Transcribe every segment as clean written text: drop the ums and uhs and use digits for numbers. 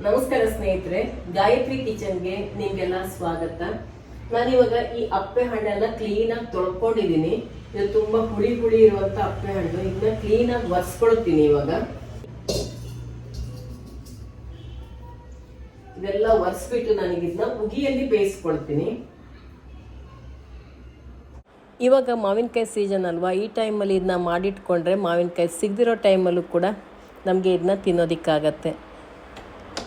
ನಮಸ್ಕಾರ ಸ್ನೇಹಿತರೆ, ಗಾಯತ್ರಿ ಕಿಚನ್ಗೆ ನಿಮ್ಗೆಲ್ಲ ಸ್ವಾಗತ. ನಾನಿವಾಗ ಈ ಅಪ್ಪೆ ಹಣ್ಣೆಲ್ಲ ಕ್ಲೀನ್ ಆಗಿ ತೊಳ್ಕೊಂಡಿದ್ದೀನಿ. ಇದು ತುಂಬಾ ಹುಳಿ ಇರುವಂತ ಅಪ್ಪೆ ಹಣ್ಣು. ಇದನ್ನ ಕ್ಲೀನ್ ಆಗಿ ಒರೆಸ್ಕೊಳ್ತೀನಿ. ಇವಾಗ ಇದೆಲ್ಲ ಒರೆಸ್ಬಿಟ್ಟು ನನಗಿದನ್ನ ಉಗಿಯಲ್ಲಿ ಬೇಯಿಸ್ಕೊಳ್ತೀನಿ. ಇವಾಗ ಮಾವಿನಕಾಯಿ ಸೀಸನ್ ಅಲ್ವಾ, ಈ ಟೈಮಲ್ಲಿ ಇದನ್ನ ಮಾಡಿಟ್ಕೊಂಡ್ರೆ ಮಾವಿನಕಾಯಿ ಸಿಗದಿರೋ ಟೈಮಲ್ಲೂ ಕೂಡ ನಮಗೆ ಇದನ್ನ ತಿನ್ನೋದಕ್ಕಾಗತ್ತೆ.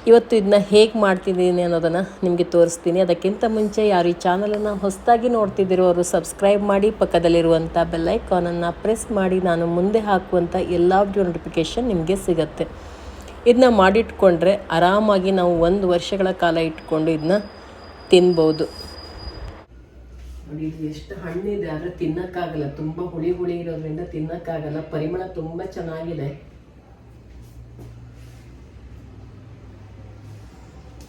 ಇವತ್ತು ಇದನ್ನ ಹೇಗೆ ಮಾಡ್ತಿದ್ದೀನಿ ಅನ್ನೋದನ್ನು ನಿಮಗೆ ತೋರಿಸ್ತೀನಿ. ಅದಕ್ಕಿಂತ ಮುಂಚೆ ಯಾರು ಈ ಚಾನಲನ್ನು ಹೊಸದಾಗಿ ನೋಡ್ತಿದ್ದೀರೋ ಅವರು ಸಬ್ಸ್ಕ್ರೈಬ್ ಮಾಡಿ, ಪಕ್ಕದಲ್ಲಿರುವಂಥ ಬೆಲ್ಲೈಕಾನನ್ನು ಪ್ರೆಸ್ ಮಾಡಿ. ನಾನು ಮುಂದೆ ಹಾಕುವಂಥ ಎಲ್ಲ ವಿಡಿಯೋ ನೋಟಿಫಿಕೇಷನ್ ನಿಮಗೆ ಸಿಗುತ್ತೆ. ಇದನ್ನ ಮಾಡಿಟ್ಕೊಂಡ್ರೆ ಆರಾಮಾಗಿ ನಾವು 1 ವರ್ಷಗಳ ಕಾಲ ಇಟ್ಕೊಂಡು ಇದನ್ನ ತಿನ್ಬೋದು. ನೋಡಿ, ಇದು ಎಷ್ಟು ಹಣ್ಣಿದೆ, ಆದರೆ ತಿನ್ನೋಕ್ಕಾಗಲ್ಲ. ತುಂಬ ಹುಳಿ ಇರೋದ್ರಿಂದ ತಿನ್ನೋಕ್ಕಾಗಲ್ಲ. ಪರಿಮಳ ತುಂಬ ಚೆನ್ನಾಗಿದೆ.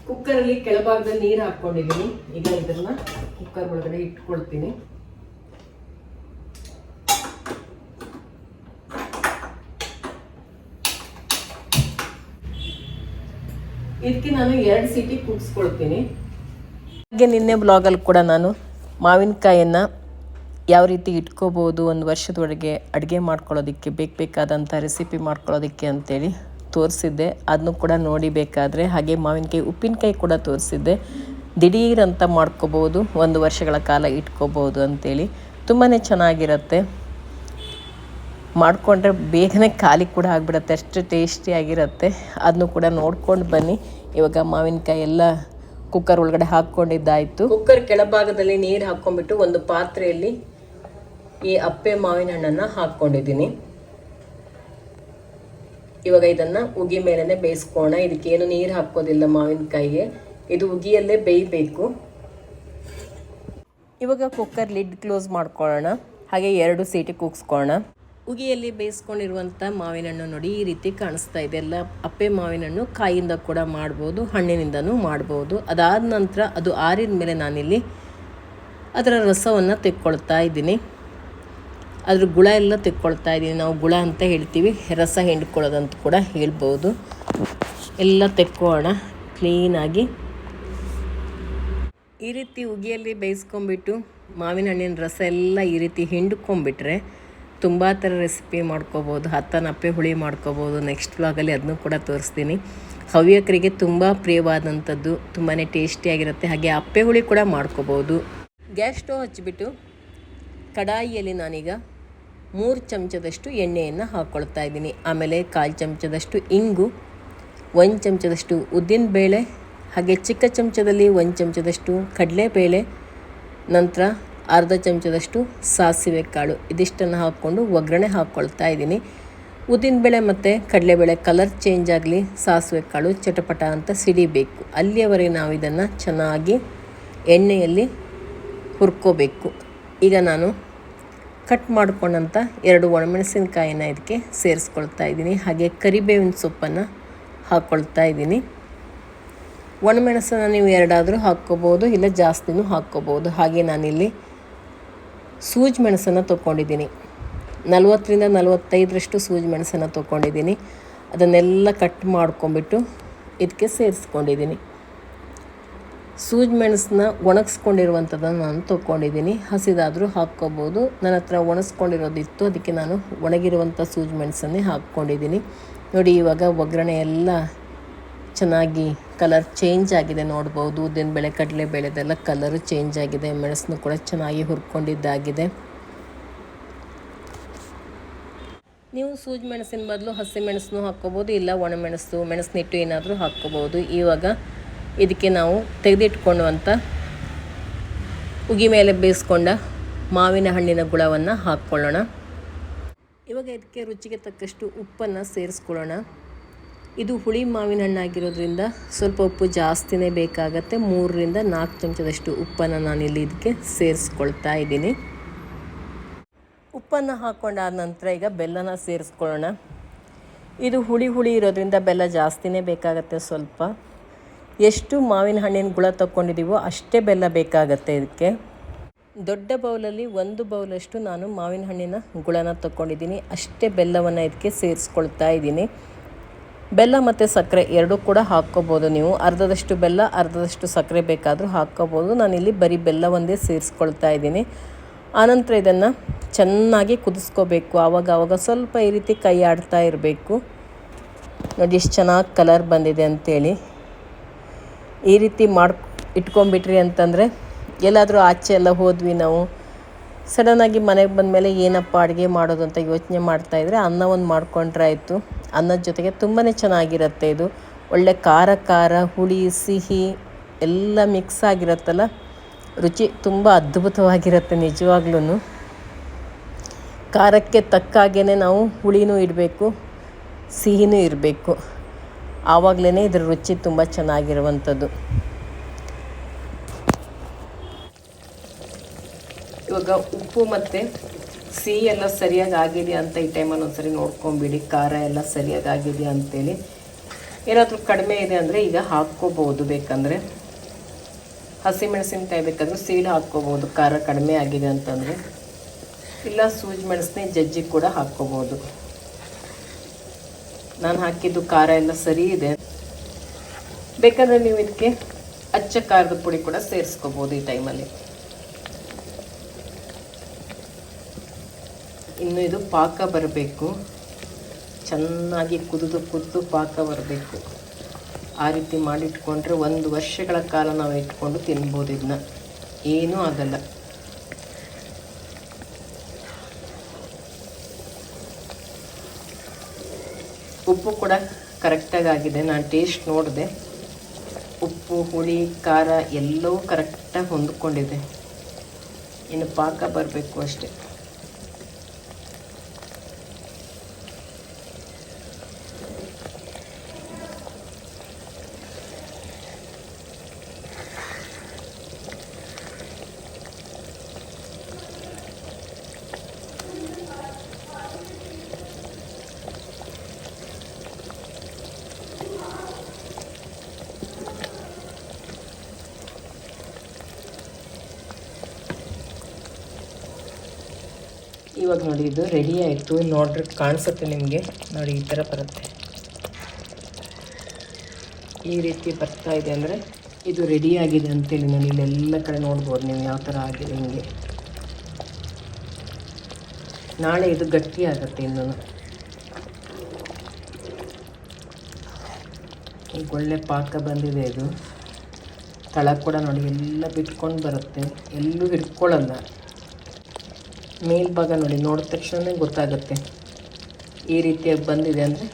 ಕುಕ್ಕರಲ್ಲಿ ಕೆಳಭಾಗದಲ್ಲಿ ನೀರು ಹಾಕ್ಕೊಂಡಿದ್ದೀನಿ. ಈಗ ಇದನ್ನ ಕುಕ್ಕರ್ ಒಳಗಡೆ ಇಟ್ಕೊಳ್ತೀನಿ. ಇದಕ್ಕೆ ನಾನು 2 ಸೀಟಿ ಕುದಿಸ್ಕೊಳ್ತೀನಿ. ಹಾಗೆ ನಿನ್ನೆ ಬ್ಲಾಗಲ್ಲಿ ಕೂಡ ನಾನು ಮಾವಿನಕಾಯನ್ನು ಯಾವ ರೀತಿ ಇಟ್ಕೋಬೋದು 1 ವರ್ಷದೊಳಗೆ ಅಡುಗೆ ಮಾಡ್ಕೊಳ್ಳೋದಕ್ಕೆ ಬೇಕಾದಂಥ ರೆಸಿಪಿ ಮಾಡ್ಕೊಳ್ಳೋದಕ್ಕೆ ಅಂತೇಳಿ ತೋರಿಸಿದ್ದೆ. ಅದನ್ನು ಕೂಡ ನೋಡಿ ಬೇಕಾದರೆ. ಹಾಗೆ ಮಾವಿನಕಾಯಿ ಉಪ್ಪಿನಕಾಯಿ ಕೂಡ ತೋರಿಸಿದ್ದೆ. ದಿಢೀರಂತ ಮಾಡ್ಕೋಬೋದು, 1 ವರ್ಷಗಳ ಕಾಲ ಇಟ್ಕೋಬೋದು ಅಂತೇಳಿ. ತುಂಬಾ ಚೆನ್ನಾಗಿರುತ್ತೆ. ಮಾಡಿಕೊಂಡ್ರೆ ಬೇಗನೆ ಖಾಲಿ ಕೂಡ ಆಗಿಬಿಡುತ್ತೆ, ಅಷ್ಟು ಟೇಸ್ಟಿಯಾಗಿರುತ್ತೆ. ಅದನ್ನು ಕೂಡ ನೋಡ್ಕೊಂಡು ಬನ್ನಿ. ಇವಾಗ ಮಾವಿನಕಾಯಿ ಎಲ್ಲ ಕುಕ್ಕರ್ ಒಳಗಡೆ ಹಾಕ್ಕೊಂಡಿದ್ದಾಯಿತು. ಕುಕ್ಕರ್ ಕೆಳಭಾಗದಲ್ಲಿ ನೀರು ಹಾಕ್ಕೊಂಡ್ಬಿಟ್ಟು ಒಂದು ಪಾತ್ರೆಯಲ್ಲಿ ಈ ಅಪ್ಪೆ ಮಾವಿನ ಹಣ್ಣನ್ನು ಹಾಕ್ಕೊಂಡಿದ್ದೀನಿ. ಇವಾಗ ಇದನ್ನು ಉಗಿ ಮೇಲೇ ಬೇಯಿಸ್ಕೋಣ. ಇದಕ್ಕೇನು ನೀರು ಹಾಕೋದಿಲ್ಲ ಮಾವಿನಕಾಯಿಗೆ, ಇದು ಉಗಿಯಲ್ಲೇ ಬೇಯಬೇಕು. ಇವಾಗ ಕುಕ್ಕರ್ ಲಿಡ್ ಕ್ಲೋಸ್ ಮಾಡ್ಕೊಳ್ಳೋಣ. ಹಾಗೆ 2 ಸೀಟಿ ಕೂಗಿಸ್ಕೊಳ್ಳೋಣ. ಉಗಿಯಲ್ಲಿ ಬೇಯಿಸ್ಕೊಂಡಿರುವಂಥ ಮಾವಿನ ಹಣ್ಣು ನೋಡಿ ಈ ರೀತಿ ಕಾಣಿಸ್ತಾ ಇದೆ. ಎಲ್ಲ ಅಪ್ಪೆ ಮಾವಿನ ಹಣ್ಣು ಕಾಯಿಂದ ಕೂಡ ಮಾಡ್ಬೋದು, ಹಣ್ಣಿನಿಂದನೂ ಮಾಡ್ಬೋದು. ಅದಾದ ನಂತರ ಅದು ಆರಿದ ಮೇಲೆ ನಾನಿಲ್ಲಿ ಅದರ ರಸವನ್ನು ತೆಕ್ಕೊಳ್ತಾ ಇದ್ದೀನಿ. ಅದ್ರ ಗುಳ ಎಲ್ಲ ತೆಕ್ಕೊಳ್ತಾ ಇದ್ದೀನಿ. ನಾವು ಗುಳ ಅಂತ ಹೇಳ್ತೀವಿ, ರಸ ಹಿಂಡ್ಕೊಳ್ಳೋದಂತ ಕೂಡ ಹೇಳ್ಬೋದು. ಎಲ್ಲ ತೆಕ್ಕೋಣ ಕ್ಲೀನಾಗಿ. ಈ ರೀತಿ ಉಗಿಯಲ್ಲಿ ಬೇಯಿಸ್ಕೊಂಬಿಟ್ಟು ಮಾವಿನ ಹಣ್ಣಿನ ರಸ ಎಲ್ಲ ಈ ರೀತಿ ಹಿಂಡ್ಕೊಂಬಿಟ್ರೆ ತುಂಬ ಥರ ರೆಸಿಪಿ ಮಾಡ್ಕೋಬೋದು. ಅಪ್ಪೆ ಹುಳಿ ಮಾಡ್ಕೋಬೋದು. ನೆಕ್ಸ್ಟ್ ವ್ಲಾಗಲ್ಲಿ ಅದನ್ನು ಕೂಡ ತೋರಿಸ್ತೀನಿ. ಹವ್ಯಕರಿಗೆ ತುಂಬ ಪ್ರಿಯವಾದಂಥದ್ದು, ತುಂಬಾ ಟೇಸ್ಟಿಯಾಗಿರುತ್ತೆ. ಹಾಗೆ ಅಪ್ಪೆ ಹುಳಿ ಕೂಡ ಮಾಡ್ಕೋಬೋದು. ಗ್ಯಾಸ್ ಸ್ಟವ್ ಹಚ್ಚಿಬಿಟ್ಟು ಕಡಾಯಿಯಲ್ಲಿ ನಾನೀಗ 3 ಚಮಚದಷ್ಟು ಎಣ್ಣೆಯನ್ನು ಹಾಕ್ಕೊಳ್ತಾ ಇದ್ದೀನಿ. ಆಮೇಲೆ 1/4 ಚಮಚದಷ್ಟು ಇಂಗು, 1 ಚಮಚದಷ್ಟು ಉದ್ದಿನಬೇಳೆ, ಹಾಗೆ ಚಿಕ್ಕ ಚಮಚದಲ್ಲಿ 1 ಚಮಚದಷ್ಟು ಕಡಲೆಬೇಳೆ, ನಂತರ ಅರ್ಧ ಚಮಚದಷ್ಟು ಸಾಸಿವೆ ಕಾಳು. ಇದಿಷ್ಟನ್ನು ಹಾಕ್ಕೊಂಡು ಒಗ್ಗರಣೆ ಹಾಕ್ಕೊಳ್ತಾ ಇದ್ದೀನಿ. ಉದ್ದಿನಬೇಳೆ ಮತ್ತು ಕಡಲೆಬೇಳೆ ಕಲರ್ ಚೇಂಜ್ ಆಗಲಿ, ಸಾಸಿವೆ ಕಾಳು ಚಟಪಟ ಅಂತ ಸಿಡಿಬೇಕು. ಅಲ್ಲಿಯವರೆಗೆ ನಾವು ಇದನ್ನು ಚೆನ್ನಾಗಿ ಎಣ್ಣೆಯಲ್ಲಿ ಹುರ್ಕೋಬೇಕು. ಈಗ ನಾನು ಕಟ್ ಮಾಡ್ಕೊಂಡಂಥ 2 ಒಣಮೆಣಸಿನಕಾಯಿನ ಇದಕ್ಕೆ ಸೇರಿಸ್ಕೊಳ್ತಾ ಇದ್ದೀನಿ. ಹಾಗೆ ಕರಿಬೇವಿನ ಸೊಪ್ಪನ್ನು ಹಾಕ್ಕೊಳ್ತಾ ಇದ್ದೀನಿ. ಒಣಮೆಣಸನ್ನು ನೀವು 2 ಆದರೂ ಹಾಕ್ಕೋಬೋದು, ಇಲ್ಲ ಜಾಸ್ತಿನೂ ಹಾಕ್ಕೋಬೋದು. ಹಾಗೆ ನಾನಿಲ್ಲಿ ಸೂಜಿ ಮೆಣಸನ್ನು ತೊಗೊಂಡಿದ್ದೀನಿ. 40ರಿಂದ 45ರಷ್ಟು ಸೂಜಿ ಮೆಣಸನ್ನು ತೊಗೊಂಡಿದ್ದೀನಿ. ಅದನ್ನೆಲ್ಲ ಕಟ್ ಮಾಡ್ಕೊಂಬಿಟ್ಟು ಇದಕ್ಕೆ ಸೇರಿಸ್ಕೊಂಡಿದ್ದೀನಿ. ಸೂಜಿ ಮೆಣಸನ್ನ ಒಣಗಿಸ್ಕೊಂಡಿರುವಂಥದ್ದನ್ನು ನಾನು ತೊಗೊಂಡಿದ್ದೀನಿ. ಹಸಿದಾದರೂ ಹಾಕ್ಕೋಬೋದು. ನನ್ನ ಹತ್ರ ಒಣಗಿಸ್ಕೊಂಡಿರೋದಿತ್ತು, ಅದಕ್ಕೆ ನಾನು ಒಣಗಿರುವಂಥ ಸೂಜಿ ಮೆಣಸನ್ನೇ ಹಾಕ್ಕೊಂಡಿದ್ದೀನಿ. ನೋಡಿ, ಇವಾಗ ಒಗ್ಗರಣೆ ಎಲ್ಲ ಚೆನ್ನಾಗಿ ಕಲರ್ ಚೇಂಜ್ ಆಗಿದೆ ನೋಡ್ಬೋದು. ಉದ್ದಿನಬೇಳೆ ಕಡಲೆಬೇಳೆದೆಲ್ಲ ಕಲರು ಚೇಂಜ್ ಆಗಿದೆ. ಮೆಣಸನ್ನು ಕೂಡ ಚೆನ್ನಾಗಿ ಹುರ್ಕೊಂಡಿದ್ದಾಗಿದೆ. ನೀವು ಸೂಜಿ ಮೆಣಸಿನ ಬದಲು ಹಸಿ ಮೆಣಸನ್ನು ಹಾಕ್ಕೋಬೋದು, ಇಲ್ಲ ಒಣಮೆಣಸು, ಮೆಣಸಿನಿಟ್ಟು ಏನಾದರೂ ಹಾಕ್ಕೋಬೋದು. ಇವಾಗ ಇದಕ್ಕೆ ನಾವು ತೆಗೆದಿಟ್ಕೊಳ್ಳುವಂಥ ಉಗಿ ಮೇಲೆ ಬೇಯಿಸ್ಕೊಂಡ ಮಾವಿನ ಹಣ್ಣಿನ ಗುಳವನ್ನು ಹಾಕ್ಕೊಳ್ಳೋಣ. ಇವಾಗ ಇದಕ್ಕೆ ರುಚಿಗೆ ತಕ್ಕಷ್ಟು ಉಪ್ಪನ್ನು ಸೇರಿಸ್ಕೊಳ್ಳೋಣ. ಇದು ಹುಳಿ ಮಾವಿನ ಹಣ್ಣಾಗಿರೋದ್ರಿಂದ ಸ್ವಲ್ಪ ಉಪ್ಪು ಜಾಸ್ತಿನೇ ಬೇಕಾಗತ್ತೆ. 3ರಿಂದ 4 ಚಮಚದಷ್ಟು ಉಪ್ಪನ್ನು ನಾನಿಲ್ಲಿ ಇದಕ್ಕೆ ಸೇರಿಸ್ಕೊಳ್ತಾ ಇದ್ದೀನಿ. ಉಪ್ಪನ್ನು ಹಾಕ್ಕೊಂಡಾದ ನಂತರ ಈಗ ಬೆಲ್ಲನ ಸೇರಿಸ್ಕೊಳ್ಳೋಣ. ಇದು ಹುಳಿ ಇರೋದ್ರಿಂದ ಬೆಲ್ಲ ಜಾಸ್ತಿನೇ ಬೇಕಾಗತ್ತೆ. ಸ್ವಲ್ಪ ಎಷ್ಟು ಮಾವಿನ ಹಣ್ಣಿನ ಗುಳ ತಗೊಂಡಿದ್ದೀವೋ ಅಷ್ಟೇ ಬೆಲ್ಲ ಬೇಕಾಗತ್ತೆ ಇದಕ್ಕೆ. ದೊಡ್ಡ ಬೌಲಲ್ಲಿ 1 ಬೌಲಷ್ಟು ನಾನು ಮಾವಿನ ಹಣ್ಣಿನ ಗುಳನ ತಗೊಂಡಿದ್ದೀನಿ. ಅಷ್ಟೇ ಬೆಲ್ಲವನ್ನು ಇದಕ್ಕೆ ಸೇರಿಸ್ಕೊಳ್ತಾ ಇದ್ದೀನಿ. ಬೆಲ್ಲ ಮತ್ತು ಸಕ್ಕರೆ ಎರಡೂ ಕೂಡ ಹಾಕ್ಕೋಬೋದು ನೀವು. ಅರ್ಧದಷ್ಟು ಬೆಲ್ಲ ಅರ್ಧದಷ್ಟು ಸಕ್ಕರೆ ಬೇಕಾದರೂ ಹಾಕ್ಕೋಬೋದು. ನಾನಿಲ್ಲಿ ಬರೀ ಬೆಲ್ಲ ಒಂದೇ ಸೇರಿಸ್ಕೊಳ್ತಾ ಇದ್ದೀನಿ. ಆನಂತರ ಇದನ್ನು ಚೆನ್ನಾಗಿ ಕುದಿಸ್ಕೋಬೇಕು. ಆವಾಗ ಸ್ವಲ್ಪ ಈ ರೀತಿ ಕೈ ಆಡ್ತಾ ಇರಬೇಕು. ನೋಡಿ ಎಷ್ಟು ಚೆನ್ನಾಗಿ ಕಲರ್ ಬಂದಿದೆ ಅಂಥೇಳಿ. ಈ ರೀತಿ ಇಟ್ಕೊಂಡ್ಬಿಟ್ರಿ ಅಂತಂದರೆ ಎಲ್ಲಾದರೂ ಆಚೆ ಎಲ್ಲ ಹೋದ್ವಿ ನಾವು, ಸಡನ್ನಾಗಿ ಮನೆಗೆ ಬಂದಮೇಲೆ ಏನಪ್ಪ ಅಡುಗೆ ಮಾಡೋದು ಅಂತ ಯೋಚನೆ ಮಾಡ್ತಾಯಿದ್ರೆ ಅನ್ನ ಒಂದು ಮಾಡ್ಕೊಂಡ್ರೆ ಆಯಿತು. ಅನ್ನದ ಜೊತೆಗೆ ತುಂಬಾ ಚೆನ್ನಾಗಿರುತ್ತೆ ಇದು. ಒಳ್ಳೆ ಖಾರ ಹುಳಿ ಸಿಹಿ ಎಲ್ಲ ಮಿಕ್ಸ್ ಆಗಿರುತ್ತಲ್ಲ, ರುಚಿ ತುಂಬ ಅದ್ಭುತವಾಗಿರುತ್ತೆ ನಿಜವಾಗ್ಲೂ. ಖಾರಕ್ಕೆ ತಕ್ಕಾಗೇ ನಾವು ಹುಳಿನೂ ಇಡಬೇಕು, ಸಿಹಿನೂ ಇರಬೇಕು. ಆವಾಗಲೇ ಇದರ ರುಚಿ ತುಂಬ ಚೆನ್ನಾಗಿರುವಂಥದ್ದು. ಇವಾಗ ಉಪ್ಪು ಮತ್ತು ಸಿಹಿ ಎಲ್ಲ ಸರಿಯಾಗಿ ಆಗಿದೆಯಾ ಅಂತ ಈ ಟೈಮಲ್ಲಿ ಒಂದ್ಸರಿ ನೋಡ್ಕೊಂಬಿಡಿ. ಖಾರ ಎಲ್ಲ ಸರಿಯಾಗಿ ಆಗಿದೆಯಾ ಅಂತೇಳಿ. ಏನಾದರೂ ಕಡಿಮೆ ಇದೆ ಅಂದರೆ ಈಗ ಹಾಕ್ಕೋಬೋದು. ಬೇಕಂದರೆ ಹಸಿಮೆಣಸಿನ್ಕಾಯಿ ಬೇಕಾದರೂ ಸೀಳು ಹಾಕ್ಕೋಬೋದು ಖಾರ ಕಡಿಮೆ ಆಗಿದೆ ಅಂತಂದರೆ. ಇಲ್ಲ ಸೂಜಿ ಮೆಣಸನ್ನೇ ಜಜ್ಜಿ ಕೂಡ ಹಾಕ್ಕೋಬೋದು. ನಾನು ಹಾಕಿದ್ದು ಖಾರ ಎಲ್ಲ ಸರಿ ಇದೆ. ಬೇಕಾದರೆ ನೀವು ಇದಕ್ಕೆ ಅಚ್ಚ ಖಾರದ ಪುಡಿ ಕೂಡ ಸೇರಿಸ್ಕೋಬೋದು ಈ ಟೈಮಲ್ಲಿ. ಇನ್ನು ಇದು ಪಾಕ ಬರಬೇಕು, ಚೆನ್ನಾಗಿ ಕುದಿದು ಪಾಕ ಬರಬೇಕು. ಆ ರೀತಿ ಮಾಡಿಟ್ಕೊಂಡ್ರೆ 1 ವರ್ಷಗಳ ಕಾಲ ನಾವು ಇಟ್ಕೊಂಡು ತಿನ್ಬೋದು. ಇದನ್ನ ಏನೂ ಆಗಲ್ಲ. ಉಪ್ಪು ಕೂಡ ಕರೆಕ್ಟಾಗಿ ಆಗಿದೆ. ನಾನು ಟೇಸ್ಟ್ ನೋಡಿದೆ, ಉಪ್ಪು ಹುಳಿ ಖಾರ ಎಲ್ಲವೂ ಕರೆಕ್ಟಾಗಿ ಹೊಂದ್ಕೊಂಡಿದೆ. ಇನ್ನು ಪಾಕ ಬರಬೇಕು ಅಷ್ಟೇ. ಇವಾಗ ನೋಡಿ ಇದು ರೆಡಿ ಆಯಿತು. ನೋಡ್ರಿ ಕಾಣಿಸುತ್ತೆ ನಿಮಗೆ. ನೋಡಿ ಈ ಥರ ಬರುತ್ತೆ. ಈ ರೀತಿ ಬರ್ತಾ ಇದೆ ಅಂದರೆ ಇದು ರೆಡಿ ಆಗಿದೆ ಅಂತೇಳಿ. ನಾನು ಇಲ್ಲೆಲ್ಲ ಕಡೆ ನೋಡ್ಬೋದು ನೀವು ಯಾವ ಥರ ಆಗಿದೆ ಹಿಂಗೆ. ನಾಳೆ ಇದು ಗಟ್ಟಿ ಆಗುತ್ತೆ ಇನ್ನೂ. ಈಗ ಒಳ್ಳೆ ಪಾಕ ಬಂದಿದೆ. ಇದು ತಳ ಕೂಡ ನೋಡಿ ಎಲ್ಲ ಬಿಟ್ಕೊಂಡು ಬರುತ್ತೆ, ಎಲ್ಲೂ ಹಿಡ್ಕೊಳ್ಳಲ್ಲ. ಮೇಲ್ಭಾಗ ನೋಡಿ, ನೋಡಿದ ತಕ್ಷಣ ಗೊತ್ತಾಗುತ್ತೆ ಈ ರೀತಿಯಾಗಿ ಬಂದಿದೆ ಅಂದರೆ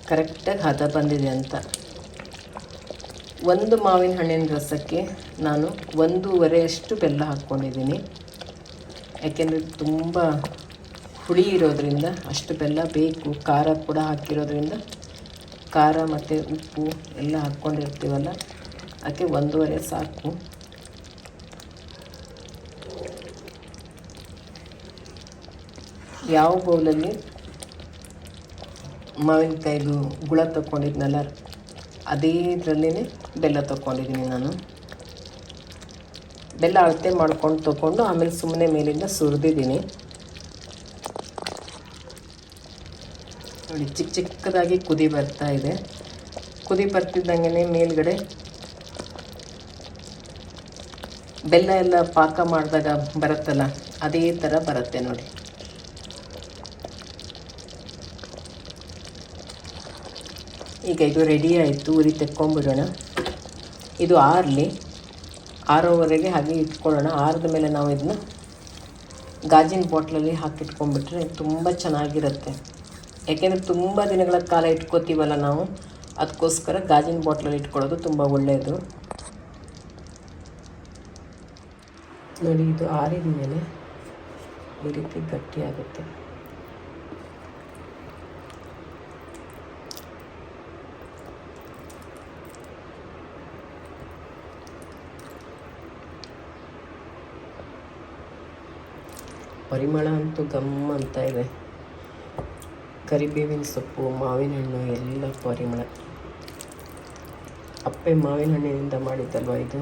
ಕರೆಕ್ಟಾಗಿ ಹದ ಬಂದಿದೆ ಅಂತ. ಒಂದು ಮಾವಿನ ಹಣ್ಣಿನ ರಸಕ್ಕೆ ನಾನು 1.5 ಬೆಲ್ಲ ಹಾಕ್ಕೊಂಡಿದ್ದೀನಿ. ಯಾಕೆಂದರೆ ತುಂಬ ಹುಳಿ ಇರೋದ್ರಿಂದ ಅಷ್ಟು ಬೆಲ್ಲ ಬೇಕು. ಖಾರ ಕೂಡ ಹಾಕಿರೋದ್ರಿಂದ, ಖಾರ ಮತ್ತು ಉಪ್ಪು ಎಲ್ಲ ಹಾಕ್ಕೊಂಡಿರ್ತೀವಲ್ಲ, ಅದಕ್ಕೆ 1.5 ಸಾಕು. ಯಾವ ಬೌಲಲ್ಲಿ ಮಾವಿನಕಾಯಿದು ಗುಳ ತೊಗೊಂಡಿದ್ನಲ್ಲ ಅದೇ ಇದರಲ್ಲೇ ಬೆಲ್ಲ ತೊಗೊಂಡಿದ್ದೀನಿ ನಾನು. ಬೆಲ್ಲ ಅಳತೆ ಮಾಡ್ಕೊಂಡು ತೊಗೊಂಡು ಆಮೇಲೆ ಸುಮ್ಮನೆ ಮೇಲಿಂದ ಸುರಿದಿದ್ದೀನಿ. ನೋಡಿ ಚಿಕ್ಕದಾಗಿ ಕುದಿ ಬರ್ತಾ ಇದೆ. ಕುದಿ ಬರ್ತಿದ್ದಂಗೆ ಮೇಲ್ಗಡೆ ಬೆಲ್ಲ ಎಲ್ಲ ಪಾಕ ಮಾಡಿದಾಗ ಬರುತ್ತಲ್ಲ, ಅದೇ ಥರ ಬರುತ್ತೆ ನೋಡಿ. ಈಗ ಇದು ರೆಡಿ ಆಯಿತು. ಉರಿ ತೆಕ್ಕೊಂಬಿಡೋಣ. ಇದು ಆರಲಿ, ಆರೋವರೆಗೆ ಹಾಗೆ ಇಟ್ಕೊಳ್ಳೋಣ. ಆರಿದ ಮೇಲೆ ನಾವು ಇದನ್ನ ಗಾಜಿನ ಬಾಟ್ಲಲ್ಲಿ ಹಾಕಿಟ್ಕೊಂಡ್ಬಿಟ್ರೆ ತುಂಬ ಚೆನ್ನಾಗಿರುತ್ತೆ. ಯಾಕೆಂದರೆ ತುಂಬ ದಿನಗಳ ಕಾಲ ಇಟ್ಕೋತೀವಲ್ಲ ನಾವು, ಅದಕ್ಕೋಸ್ಕರ ಗಾಜಿನ ಬಾಟ್ಲಲ್ಲಿ ಇಟ್ಕೊಳ್ಳೋದು ತುಂಬ ಒಳ್ಳೆಯದು. ನೋಡಿ ಇದು ಆರಿದ ಮೇಲೆ ಈ ರೀತಿ ಗಟ್ಟಿಯಾಗುತ್ತೆ. ಪರಿಮಳ ಅಂತೂ ಗಮ್ ಅಂತ ಇದೆ. ಕರಿಬೇವಿನ ಸೊಪ್ಪು, ಮಾವಿನ ಹಣ್ಣು ಎಲ್ಲ ಪರಿಮಳ. ಅಪ್ಪೆ ಮಾವಿನ ಹಣ್ಣಿನಿಂದ ಮಾಡಿದ್ದಲ್ವ ಇದು.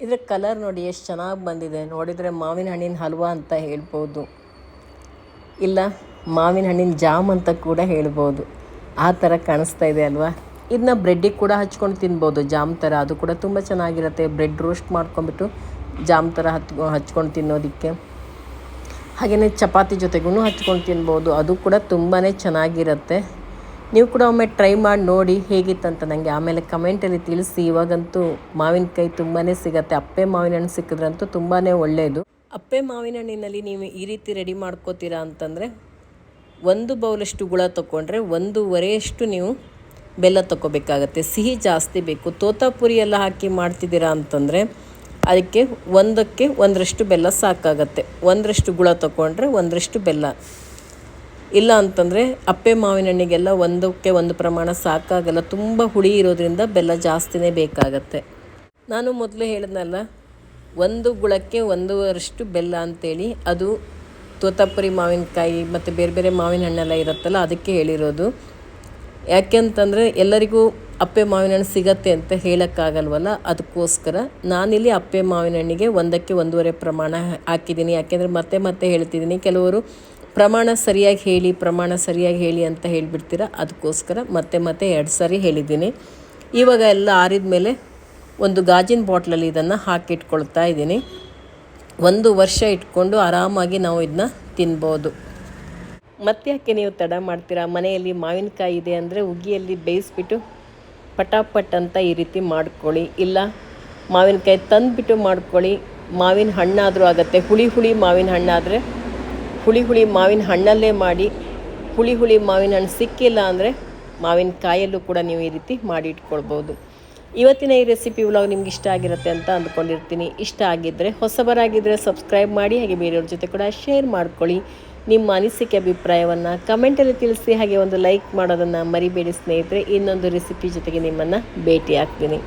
ಇದರ ಕಲರ್ ನೋಡಿ ಎಷ್ಟು ಚೆನ್ನಾಗಿ ಬಂದಿದೆ. ನೋಡಿದರೆ ಮಾವಿನ ಹಣ್ಣಿನ ಹಲ್ವಾ ಅಂತ ಹೇಳ್ಬೋದು, ಇಲ್ಲ ಮಾವಿನ ಹಣ್ಣಿನ ಜಾಮ್ ಅಂತ ಕೂಡ ಹೇಳ್ಬೋದು. ಆ ಥರ ಕಾಣಿಸ್ತಾ ಇದೆ ಅಲ್ವಾ. ಇದನ್ನ ಬ್ರೆಡ್ಡಿಗೆ ಕೂಡ ಹಚ್ಕೊಂಡು ತಿನ್ಬೋದು, ಜಾಮ್ ಥರ. ಅದು ಕೂಡ ತುಂಬ ಚೆನ್ನಾಗಿರುತ್ತೆ. ಬ್ರೆಡ್ ರೋಸ್ಟ್ ಮಾಡ್ಕೊಂಬಿಟ್ಟು ಜಾಮ್ ಥರ ಹಚ್ಕೊಂಡು ತಿನ್ನೋದಕ್ಕೆ. ಹಾಗೆಯೇ ಚಪಾತಿ ಜೊತೆಗೂ ಹಚ್ಕೊಂಡು ತಿನ್ಬೋದು, ಅದು ಕೂಡ ತುಂಬಾ ಚೆನ್ನಾಗಿರುತ್ತೆ. ನೀವು ಕೂಡ ಒಮ್ಮೆ ಟ್ರೈ ಮಾಡಿ ನೋಡಿ ಹೇಗಿತ್ತಂತ ನನಗೆ ಆಮೇಲೆ ಕಮೆಂಟಲ್ಲಿ ತಿಳಿಸಿ. ಇವಾಗಂತೂ ಮಾವಿನಕಾಯಿ ತುಂಬಾ ಸಿಗುತ್ತೆ. ಅಪ್ಪೆ ಮಾವಿನ ಹಣ್ಣು ಸಿಕ್ಕಿದ್ರಂತೂ ತುಂಬಾ ಒಳ್ಳೆಯದು. ಅಪ್ಪೆ ಮಾವಿನ ಹಣ್ಣಿನಲ್ಲಿ ನೀವು ಈ ರೀತಿ ರೆಡಿ ಮಾಡ್ಕೋತೀರಾ ಅಂತಂದರೆ 1 ಬೌಲಷ್ಟು ಗುಳ ತೊಗೊಂಡ್ರೆ 1.5 ನೀವು ಬೆಲ್ಲ ತೊಗೋಬೇಕಾಗತ್ತೆ. ಸಿಹಿ ಜಾಸ್ತಿ ಬೇಕು. ತೋತಾಪುರಿ ಎಲ್ಲ ಹಾಕಿ ಮಾಡ್ತಿದ್ದೀರಾ ಅಂತಂದರೆ ಅದಕ್ಕೆ 1ಕ್ಕೆ 1ರಷ್ಟು ಬೆಲ್ಲ ಸಾಕಾಗತ್ತೆ. 1ರಷ್ಟು ಗುಳ ತೊಗೊಂಡ್ರೆ 1ರಷ್ಟು ಬೆಲ್ಲ. ಇಲ್ಲ ಅಂತಂದರೆ ಅಪ್ಪೆ ಮಾವಿನ ಹಣ್ಣಿಗೆಲ್ಲ 1ಕ್ಕೆ 1 ಪ್ರಮಾಣ ಸಾಕಾಗಲ್ಲ. ತುಂಬ ಹುಳಿ ಇರೋದ್ರಿಂದ ಬೆಲ್ಲ ಜಾಸ್ತಿನೇ ಬೇಕಾಗತ್ತೆ. ನಾನು ಮೊದಲು ಹೇಳಿದ್ನಲ್ಲ, 1 ಗುಳಕ್ಕೆ 1ರಷ್ಟು ಬೆಲ್ಲ ಅಂತೇಳಿ. ಅದು ತೋತಾಪುರಿ ಮಾವಿನಕಾಯಿ ಮತ್ತು ಬೇರೆ ಬೇರೆ ಮಾವಿನ ಹಣ್ಣೆಲ್ಲ ಇರುತ್ತಲ್ಲ, ಅದಕ್ಕೆ ಹೇಳಿರೋದು. ಯಾಕೆಂತಂದರೆ ಎಲ್ಲರಿಗೂ ಅಪ್ಪೆ ಮಾವಿನ ಹಣ್ಣು ಸಿಗತ್ತೆ ಅಂತ ಹೇಳೋಕ್ಕಾಗಲ್ವಲ್ಲ, ಅದಕ್ಕೋಸ್ಕರ ನಾನಿಲ್ಲಿ ಅಪ್ಪೆ ಮಾವಿನ ಹಣ್ಣಿಗೆ 1ಕ್ಕೆ 1.5 ಪ್ರಮಾಣ ಹಾಕಿದ್ದೀನಿ. ಯಾಕೆಂದರೆ ಮತ್ತೆ ಹೇಳ್ತಿದ್ದೀನಿ, ಕೆಲವರು ಪ್ರಮಾಣ ಸರಿಯಾಗಿ ಹೇಳಿ ಅಂತ ಹೇಳಿಬಿಡ್ತೀರ. ಅದಕ್ಕೋಸ್ಕರ ಮತ್ತೆ 2 ಸಾರಿ ಹೇಳಿದ್ದೀನಿ. ಇವಾಗ ಎಲ್ಲ ಆರಿದ ಮೇಲೆ ಒಂದು ಗಾಜಿನ ಬಾಟ್ಲಲ್ಲಿ ಇದನ್ನು ಹಾಕಿಟ್ಕೊಳ್ತಾ ಇದ್ದೀನಿ. 1 ವರ್ಷ ಇಟ್ಕೊಂಡು ಆರಾಮಾಗಿ ನಾವು ಇದನ್ನ ತಿನ್ಬೋದು. ಮತ್ತೆ ಯಾಕೆ ನೀವು ತಡ ಮಾಡ್ತೀರಾ? ಮನೆಯಲ್ಲಿ ಮಾವಿನಕಾಯಿ ಇದೆ ಅಂದರೆ ಉಗಿಯಲ್ಲಿ ಬೇಯಿಸ್ಬಿಟ್ಟು ಪಟಾಪಟ್ ಅಂತ ಈ ರೀತಿ ಮಾಡ್ಕೊಳ್ಳಿ. ಇಲ್ಲ ಮಾವಿನಕಾಯಿ ತಂದುಬಿಟ್ಟು ಮಾಡ್ಕೊಳ್ಳಿ. ಮಾವಿನ ಹಣ್ಣಾದರೂ ಆಗುತ್ತೆ. ಹುಳಿ ಮಾವಿನ ಹಣ್ಣಾದರೆ ಹುಳಿ ಮಾವಿನ ಹಣ್ಣಲ್ಲೇ ಮಾಡಿ. ಹುಳಿ ಮಾವಿನ ಹಣ್ಣು ಸಿಕ್ಕಿಲ್ಲ ಅಂದರೆ ಮಾವಿನಕಾಯಲ್ಲೂ ಕೂಡ ನೀವು ಈ ರೀತಿ ಮಾಡಿ ಇಟ್ಕೊಳ್ಬೋದು. ಇವತ್ತಿನ ಈ ರೆಸಿಪಿ ವ್ಲಾಗ್ ನಿಮ್ಗೆ ಇಷ್ಟ ಆಗಿರುತ್ತೆ ಅಂತ ಅಂದ್ಕೊಂಡಿರ್ತೀನಿ. ಇಷ್ಟ ಆಗಿದ್ದರೆ, ಹೊಸಬರಾಗಿದ್ದರೆ ಸಬ್ಸ್ಕ್ರೈಬ್ ಮಾಡಿ, ಹಾಗೆ ಬೇರೆಯವ್ರ ಜೊತೆ ಕೂಡ ಶೇರ್ ಮಾಡ್ಕೊಳ್ಳಿ. ನಿಮ್ಮ ಅನಿಸಿಕೆ ಅಭಿಪ್ರಾಯವನ್ನು ಕಮೆಂಟಲ್ಲಿ ತಿಳಿಸಿ. ಹಾಗೆ ಒಂದು ಲೈಕ್ ಮಾಡೋದನ್ನು ಮರಿಬೇಡಿ ಸ್ನೇಹಿತರೆ. ಇನ್ನೊಂದು ರೆಸಿಪಿ ಜೊತೆಗೆ ನಿಮ್ಮನ್ನು ಭೇಟಿ ಆಗ್ತೀನಿ.